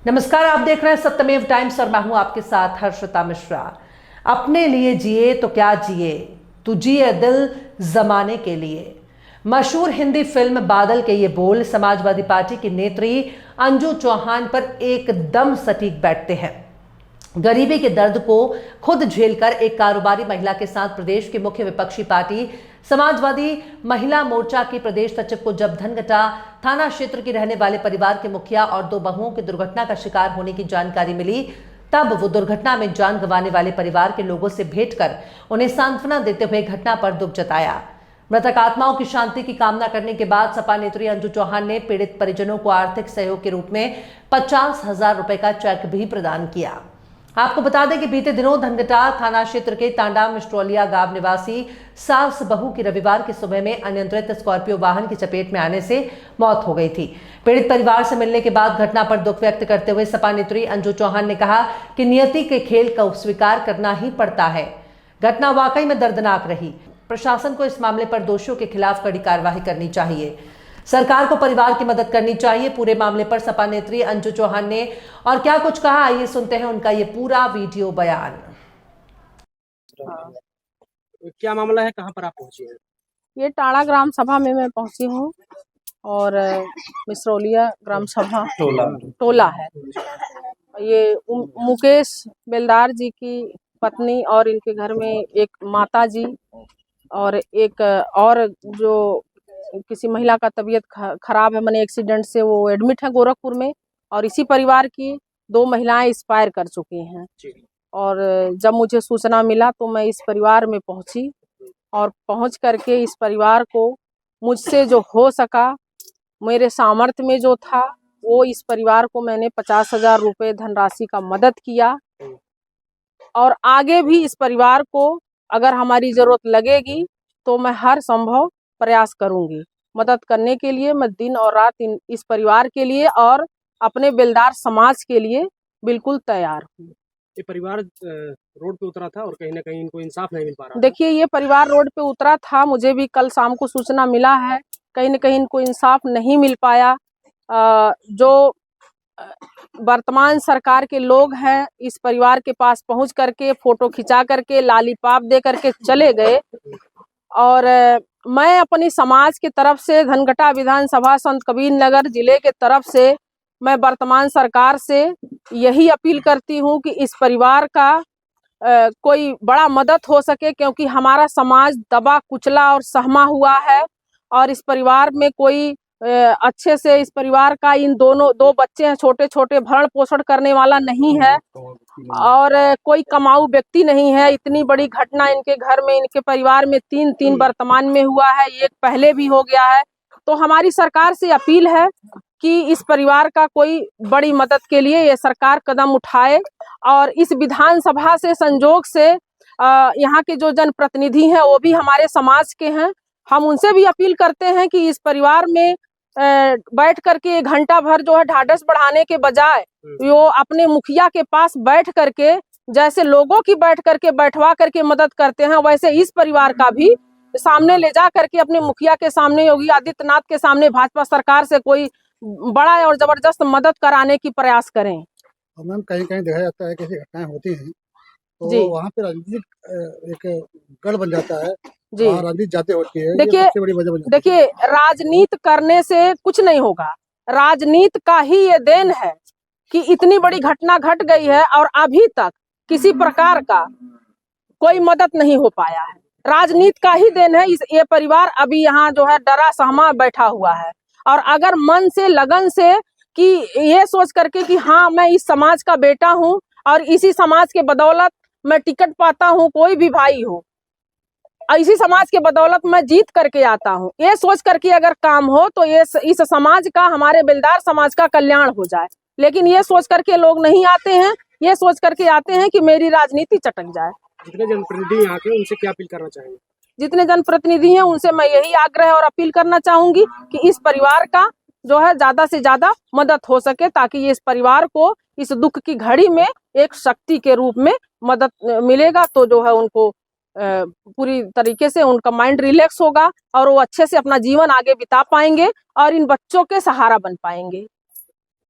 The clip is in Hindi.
नमस्कार, आप देख रहे हैं सत्यमेव टाइम्स और मैं हूं आपके साथ हर्षिता मिश्रा। अपने लिए जिए तो क्या जिए, तू जिए दिल जमाने के लिए। मशहूर हिंदी फिल्म बादल के ये बोल समाजवादी पार्टी की नेत्री अंजू चौहान पर एकदम सटीक बैठते हैं। गरीबी के दर्द को खुद झेलकर एक कारोबारी महिला के साथ प्रदेश की मुख्य विपक्षी पार्टी समाजवादी महिला मोर्चा की प्रदेश सचिव को जब धनघटा थाना क्षेत्र की रहने वाले परिवार के मुखिया और 2 बहुओं की दुर्घटना का शिकार होने की जानकारी मिली, तब वो दुर्घटना में जान गंवाने वाले परिवार के लोगों से भेंट कर उन्हें सांत्वना देते हुए घटना पर दुख जताया। मृतक आत्माओं की शांति की कामना करने के बाद सपा नेत्री अंजू चौहान ने पीड़ित परिजनों को आर्थिक सहयोग के रूप में 50,000 रुपए का चेक भी प्रदान किया। आपको बता दें कि बीते दिनों धनघटा थाना क्षेत्र के तांडा मिस्ट्रोलिया गांव निवासी सास बहू की रविवार की सुबह में अनियंत्रित स्कॉर्पियो वाहन की चपेट में आने से मौत हो गई थी। पीड़ित परिवार से मिलने के बाद घटना पर दुख व्यक्त करते हुए सपा नेत्री अंजू चौहान ने कहा कि नियति के खेल को स्वीकार करना ही पड़ता है। घटना वाकई में दर्दनाक रही। प्रशासन को इस मामले पर दोषियों के खिलाफ कड़ी कार्रवाई करनी चाहिए। सरकार को परिवार की मदद करनी चाहिए। पूरे मामले पर सपा नेत्री अंजू चौहान ने और क्या कुछ कहा, आइए सुनते हैं उनका ये पूरा वीडियो बयान। क्या मामला है, कहां पर आप पहुंची हैं? ये टाड़ा ग्राम सभा में मैं पहुंची हूँ और मिसरौलिया ग्राम सभा टोला है। ये मुकेश बेलदार जी की पत्नी और इनके घर में एक माता जी और एक और जो किसी महिला का तबीयत खराब है, मैंने एक्सीडेंट से वो एडमिट है गोरखपुर में, और इसी परिवार की 2 महिलाएं एक्सपायर कर चुकी हैं। और जब मुझे सूचना मिला तो मैं इस परिवार में पहुंची और पहुंच करके इस परिवार को मुझसे जो हो सका, मेरे सामर्थ्य में जो था, वो इस परिवार को मैंने 50,000 रुपये धनराशि का मदद किया। और आगे भी इस परिवार को अगर हमारी ज़रूरत लगेगी तो मैं हर संभव प्रयास करूंगी मदद करने के लिए। मैं दिन और रात इस परिवार के लिए और अपने बेलदार समाज के लिए बिल्कुल तैयार हूँ। ये परिवार रोड पे उतरा था और कहीं ना कहीं इनको इंसाफ नहीं मिल पा रहा। देखिए, ये परिवार रोड पे उतरा था, मुझे भी कल शाम को सूचना मिला है, कहीं ना कहीं इनको इंसाफ नहीं मिल पाया। जो वर्तमान सरकार के लोग हैं इस परिवार के पास पहुंच करके फोटो खिंचा करके लॉलीपॉप दे करके चले गए। और मैं अपनी समाज की तरफ से धनघटा विधानसभा संत कबीर नगर जिले के तरफ से मैं वर्तमान सरकार से यही अपील करती हूं कि इस परिवार का कोई बड़ा मदद हो सके, क्योंकि हमारा समाज दबा कुचला और सहमा हुआ है और इस परिवार में कोई अच्छे से इस परिवार का इन 2 बच्चे हैं, छोटे छोटे, भरण पोषण करने वाला नहीं है और कोई कमाऊ व्यक्ति नहीं है। इतनी बड़ी घटना इनके घर में, इनके परिवार में 3 वर्तमान में हुआ है, एक पहले भी हो गया है। तो हमारी सरकार से अपील है कि इस परिवार का कोई बड़ी मदद के लिए ये सरकार कदम उठाए। और इस विधानसभा से संजोग से यहाँ के जो जनप्रतिनिधि हैं वो भी हमारे समाज के हैं। हम उनसे भी अपील करते हैं कि इस परिवार में बैठ करके 1 घंटा भर जो है ढाढ़स बढ़ाने के बजाय वो अपने मुखिया के पास बैठ करके, जैसे लोगों की बैठ करके बैठवा करके मदद करते हैं, वैसे इस परिवार का भी सामने ले जा करके अपने मुखिया के सामने, योगी आदित्यनाथ के सामने भाजपा सरकार से कोई बड़ा और जबरदस्त मदद कराने की प्रयास करें। मैम, कहीं कहीं देखा जाता है कि ऐसी घटनाएं होती हैं जी। तो वहाँ पे राजनीतिक एक गढ़ बन जाता है, जी, राजनीति जाते होती है। देखिए, ये सबसे बड़ी वजह बन जाती है। राजनीति करने से कुछ नहीं होगा। राजनीति का ही ये देन है कि इतनी बड़ी घटना घट गई है और अभी तक किसी प्रकार का कोई मदद नहीं हो पाया है। राजनीति का ही देन है। ये परिवार अभी यहाँ जो है डरा सहमा बैठा हुआ है। और अगर मन से, लगन से, कि ये सोच करके कि हाँ, मैं इस समाज का बेटा हूँ और इसी समाज के बदौलत मैं टिकट पाता हूँ, कोई भी भाई हो, इसी समाज के बदौलत मैं जीत करके आता हूँ, ये सोच करके अगर काम हो तो ये इस समाज का, हमारे बेलदार समाज का कल्याण हो जाए। लेकिन ये सोच करके लोग नहीं आते हैं, ये सोच करके आते हैं कि मेरी राजनीति चटक जाए। जितने जनप्रतिनिधि यहाँ के, उनसे क्या अपील करना चाहेंगे? जितने जनप्रतिनिधि हैं उनसे मैं यही आग्रह और अपील करना चाहूंगी कि इस परिवार का जो है ज्यादा से ज्यादा मदद हो सके, ताकि ये इस परिवार को इस दुख की घड़ी में एक शक्ति के रूप में मदद मिलेगा तो जो है उनको पूरी तरीके से उनका माइंड रिलैक्स होगा और वो अच्छे से अपना जीवन आगे बिता पाएंगे और इन बच्चों के सहारा बन पाएंगे।